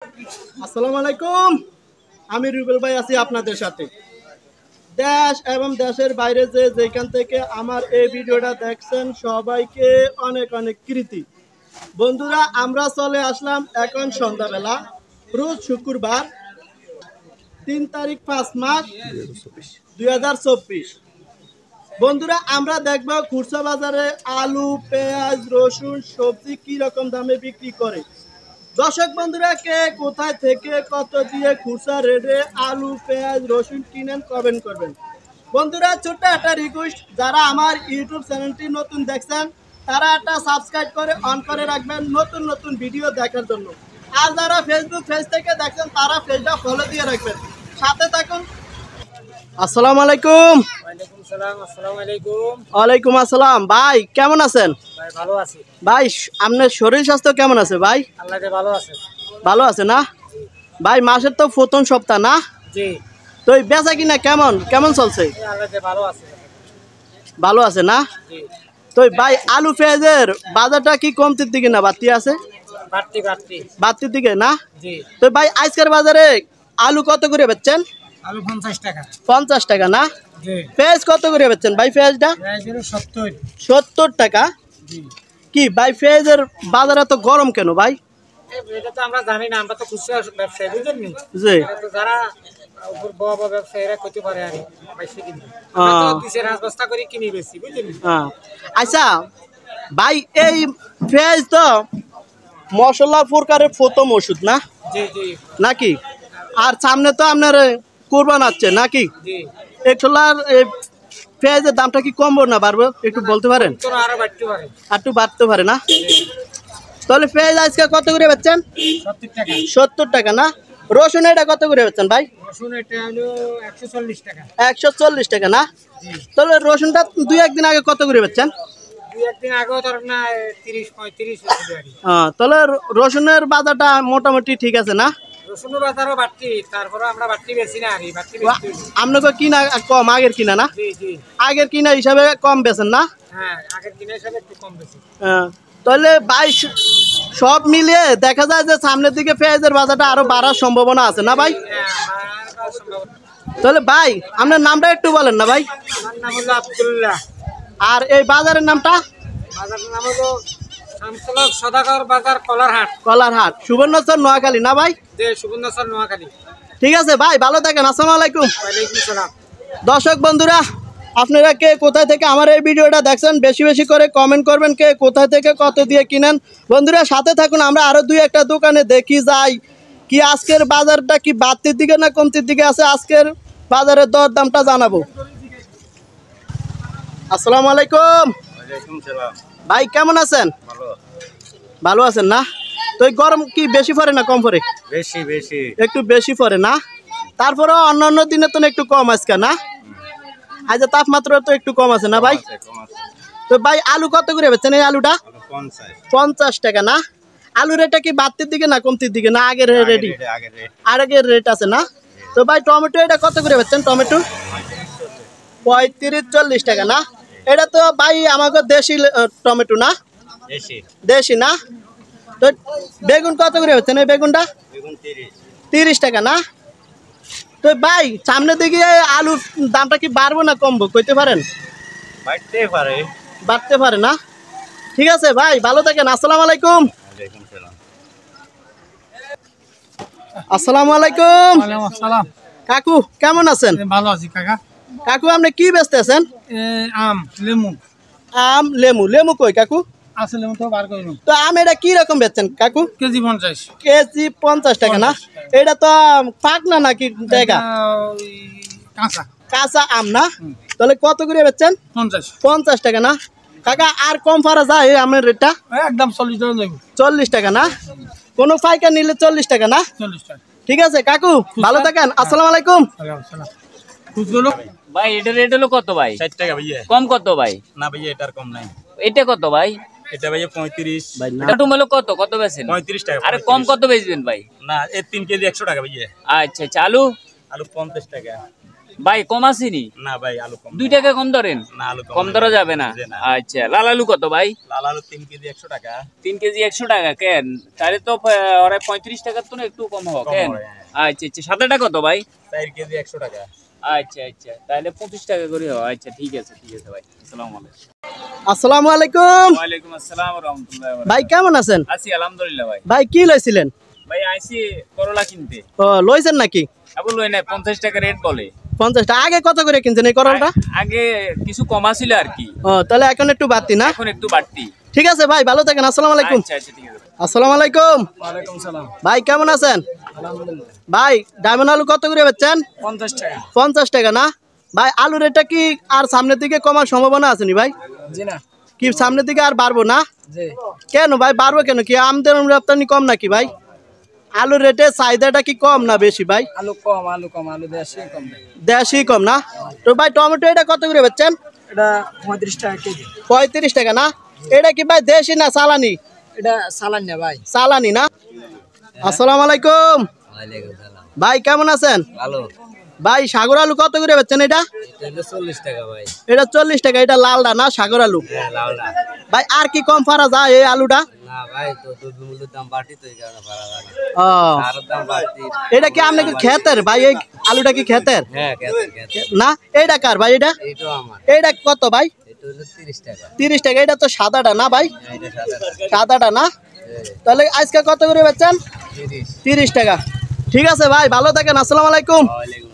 আসসালামু আলাইকুম। আমি রুবেল ভাই আছি আপনাদের সাথে। দেশ এবং দেশের বাইরে যেখান থেকে আমার এই ভিডিওটা দেখছেন সবাইকে অনেক অনেক কৃতি। বন্ধুরা, আমরা চলে আসলাম এখন সন্ধ্যাবেলা, রোজ শুক্রবার 3 তারিখ 5 মাস 2024। বন্ধুরা, আমরা দেখব খুচরা বাজারে আলু, পেঁয়াজ, রসুন, সবজি কি রকম দামে বিক্রি করে। দর্শক বন্ধুরা, কে কোথায় থেকে কত দিয়ে খুচরা রেটে আলু, পেঁয়াজ, রসুন কিনেন কমেন্ট করবেন। বন্ধুরা, ছোট্ট একটা রিকোয়েস্ট, যারা আমার ইউটিউব চ্যানেলটি নতুন দেখছেন তারা একটা সাবস্ক্রাইব করে অন করে রাখবেন নতুন নতুন ভিডিও দেখার জন্য। আর যারা ফেসবুক পেজ থেকে দেখছেন তারা পেজটা ফলো দিয়ে রাখবেন, সাথে থাকুন। আসসালামু আলাইকুম। ওয়ালাইকুম সালাম। আসসালামু আলাইকুম। ওয়ালাইকুম আসসালাম। ভাই কেমন আছেন? ভাই ভালো আছি। ভাই আপনার শরীর স্বাস্থ্য কেমন আছে ভাই? আল্লাহতে ভালো আছে। ভালো আছে না ভাই? মাসের তো প্রথম সপ্তাহ না? জি। তো এই বেচা কিনা কেমন কেমন চলছে? আল্লাহতে ভালো আছে। ভালো আছে না? জি। তো ভাই আলু পেঁয়াজের বাজারটা কি কমতির দিকে না বাড়তি আছে? বাড়তির দিকে না? জি। তো ভাই আজকের বাজারে আলু কত করে বেচছেন? আলু 50 টাকা। 50 টাকা না? জি। পেঁয়াজ কত করে বেচছেন ভাই? পেঁয়াজটা প্রাইস হলো 70। 70 টাকা। জি। কি ভাই পেঁয়াজের বাজারে তো গরম কেন ভাই? এটা তো আমরা জানি না, আমরা তো খুচরা ব্যবসায়ী, বুঝলেন নি? জি। এটা তো যারা উপর বড় বড় ব্যবসায়ীরা করতে পারে আর বেশি কিনে। আমরা তো দিশে রাজবস্তা করে কিনি বেশি, বুঝলেন নি? আচ্ছা ভাই, এই পেঁয়াজ তো মশলা প্রকারের প্রথম ওষুধ না? জি জি। নাকি? আর সামনে তো আপনার কোরবান আছে নাকি? জি। একশোলার পেঁয়াজের দামটা কি কমবো না বাড়বো একটু বলতে পারেন? তো আরো বাড়তে পারে। একটু বাড়তে পারে না? তাহলে পেঁয়াজ আজকে কত করে বেচছেন? 70 টাকা। 70 টাকা না? রসুন এটা কত করে বেচছেন ভাই? রসুন এটা হলো 140 টাকা। 140 টাকা না? জি। তাহলে রসুনটা 2-1 দিন আগে কত করে বেচছেন? দুই একদিন আগেও ধরেন না 30-35 তাহলে রসুনের বাজারটা মোটামুটি ঠিক আছে না? রসুনের বাজারও বাড়তি, তারপরে আমরা বাড়তি বেশি না আর বাড়তি বেশি। আপনাকে কিনা কম আগের কিনা না? জি জি। আগের কিনা হিসাবে কম বেচেন না? হ্যাঁ, আগের দিনের হিসাবে একটু কম বেশি। তাহলে ভাই সব মিলিয়ে দেখা যায় যে সামনের দিকে পেঁয়াজের বাজারটা আরো বাড়ার সম্ভাবনা আছে না ভাই? তাহলে ভাই আপনার নামটা একটু বলেন না ভাই? আমার নাম হলো আব্দুল্লাহ। আর এই বাজারের নামটা? বাজারের নাম হলো শামসুলক সদাগর বাজার, কলারহাট। কলারহাট, সুবর্ণচর, নোয়াখালী না ভাই? যে সুবর্ণচর, নোয়াখালী। ঠিক আছে ভাই, ভালো থাকেন। আসসালামু আলাইকুম। ওয়ালাইকুম সালাম। দর্শক বন্ধুরা, আপনারা কে কোথায় থেকে আমার এই ভিডিওটা দেখছেন বেশি বেশি করে কমেন্ট করবেন, কে কোথায় থেকে কত দিয়ে কিনেন। বন্ধুরা সাথে থাকুন, আমরা আরো 2-1টা দোকানে দেখি যাই কি আজকের বাজারটা কি বাড়তির দিকে না কমতির দিকে আছে, আজকের বাজারের দর দামটা জানাবো। আসসালামু আলাইকুম। ওয়ালাইকুম সালাম। ভাই কেমন আছেন? ভালো। ভালো আছেন না? তো এই গরম কি বেশি পড়ে না কম পড়ে? বেশি বেশি। একটু বেশি পড়ে না? তারপরে অন্যান্য দিনে তো একটু কম আজকে না? আজ তাপমাত্রা তো একটু কম আছে না ভাই? তো ভাই আলু কত করে বেচছেন এই আলুটা? 50 টাকা না? আলু রেটটা কি বাড়তির দিকে না কমতির দিকে না আগের রেটই? আগের রেট আছে না? তো ভাই টমেটো এটা কত করে বেচছেন? টমেটো 35-40 টাকা না? এটা তো ভাই আমাকে দেশি টমেটো না? দেশি না? তো বেগুন কত করে বেচছেন এই বেগুনটা? 30 টাকা না? তো ভাই সামনের দিকে আলুর দামটা কি বাড়বো না কমবো কইতে পারেন? বাড়তে পারে না? ঠিক আছে ভাই, ভালো থাকেন। আসসালামু আলাইকুম। আসসালামু আলাইকুম। ওয়ালাইকুম আসসালাম। কাকু কেমন আছেন? ভালো আছি কাকা। কাকু আপনি কি বেচতেছেন? আম, লেমু। আম, লেমু। লেমু কই কাকু? আছে লেমু তো বার করিনি। তো আম এটা কি রকম বেচছেন কাকু? কেজি 50। কেজি 50 টাকা না? এটা তো পাক না নাকি টাকা? কাঁচা। কাঁচা আম না? তাহলে কত করে বেচছেন? 50 টাকা না? কাকা আর কম পারা যায় এই আমের রেটটা? একদম 40 টাকা দেব। 40 টাকা না? কোনো পাইকার নিলে 40 টাকা না? 40 টাকা। ঠিক আছে কাকু, ভালো থাকেন। আসসালামু আলাইকুম। ভাই এটা রেট হলো কত ভাই? 60 টাকা ভাইয়া। কম কত ভাই? না ভাইয়া, এটার কম নাই। এটা কত ভাই? এটা ভাইয়া 35। এটা টমেটো কত বেচেন? 35 টাকা। আরে কম কত বেচবেন ভাই? না, এর 3 কেজি 100 টাকা ভাইয়া। আচ্ছা আচ্ছা, আলু? আলু 50 টাকা। ভাই কম আসেনি? না ভাই আলু কম 2 টাকা কম ধরেন? না আলু কম ধরা যাবে না। জি না। আচ্ছা, লাল আলু কত ভাই? লাল আলু 3 কেজি 100 টাকা 3 কেজি 100 টাকা কেন? তাহলে তো ওরা 35 টাকার তো না একটু কম হবে কম কেন? হয়, হ্যাঁ। আচ্ছা আচ্ছা, সাদাটা কত ভাই? 4 কেজি 100 টাকা আচ্ছা আচ্ছা, তাহলে 25 টাকা করে হবে। আচ্ছা ঠিক আছে ভাই। আসসালামু আলাইকুম। আসসালামু আলাইকুম। ওয়ালাইকুম আসসালাম ওয়া রাহমাতুল্লাহি ওয়া ভাই কেমন আছেন? আছি আলহামদুলিল্লাহ ভাই। ভাই কি লইছিলেন? ভাই আইছি করলা কিনতে। ও লইছেন নাকি? আবু লই না 50 টাকা রেট বলে। 50 টাকা। আগে কত করে কিনছেন এই করলটা? আগে কিছু কমা ছিল আর কি, ও তাহলে এখন একটু বাড়তি না? এখন একটু বাড়তি। ঠিক আছে ভাই, ভালো থাকেন। আসসালামু আলাইকুম। আচ্ছা আচ্ছা ঠিক আছে। আসসালামু আলাইকুম। ওয়ালাইকুম সালাম। ভাই কেমন আছেন? আলহামদুলিল্লাহ। ভাই ডায়মন্ড আলু কত করে বেচছেন? 50 টাকা। 50 টাকা না? ভাই আলু রেটটা কি আর সামনের দিকে কমার সম্ভাবনা আছে নি ভাই? জি না। কি সামনের দিকে আর বাড়বো না? জি। কেন ভাই বাড়বো কেন? কি আমদানি রপ্তানি কম নাকি ভাই? আলুর রেটের চাহিদাটা কি কম না বেশি ভাই? আলু কম, আলু দেশি কম নেই। দেশি কম না? তো ভাই টমেটো এটা কত করে বেচছেন? এটা 35 টাকা কেজি। 35 টাকা না? এটা কি ভাই দেশি না চালানি? এটা সালান না ভাই। চালানি না? আসসালামু আলাইকুম। ভাই কেমন আছেন? ভালো। ভাই সাগর আলু কত করে বেচছেন এটা? এটা 40 টাকা ভাই। এটা 40 টাকা। এটা লালটা না সাগর আলু? হ্যাঁ লাউডা। ভাই আর কি কম পারা যায় এই আলুটা? না ভাই তো দুধমূল্যের দাম বাড়তি তো এই কারণে ভাড়া লাগে। ও আর দাম বাড়তি। এটা কি আপনাকে খেতের ভাই? এই আলুটা কি খেতের হ্যাঁ কেতে। না? এইটা কার ভাই? এটা এইটাও আমার। এইটা কত ভাই? এটা হলো 30 টাকা। 30 টাকা। এটা তো সাদাটা না ভাই? এটা সাদা। সাদাটা না? তাহলে আজকে কত করে বেচছেন? 30। 30 টাকা। ঠিক আছে ভাই, ভালো থাকেন। আসসালামু আলাইকুম। ওয়ালাইকুম